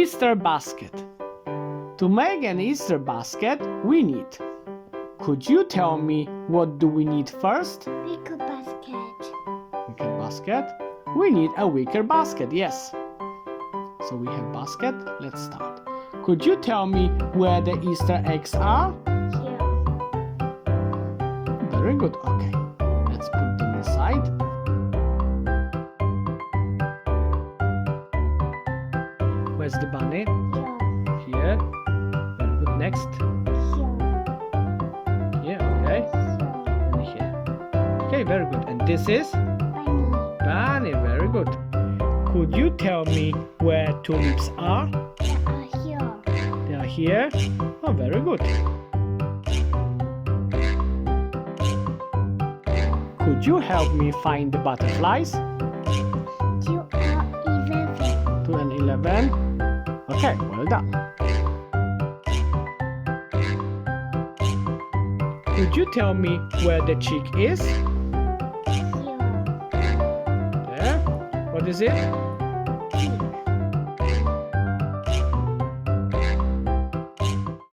Easter basket. To make an Easter basket, we need. Could you tell me what do we need first? Wicker basket. Wicker basket. We need a wicker basket, yes. So we have basket. Let's start. Could you tell me where the Easter eggs are? Here. Very good. Okay. Let's put them inside. Where's the bunny? Here. Here. Very good. Next. Here. Here. Okay. And here. Okay. Very good. And this is? Bunny. Bunny. Very good. Could you tell me where tulips are? They are here. They are here. Oh, very good. Could you help me find the butterflies? 2 are 11. 2 and 11. Okay, well done. Could you tell me where the chick is? Here. There. What is it?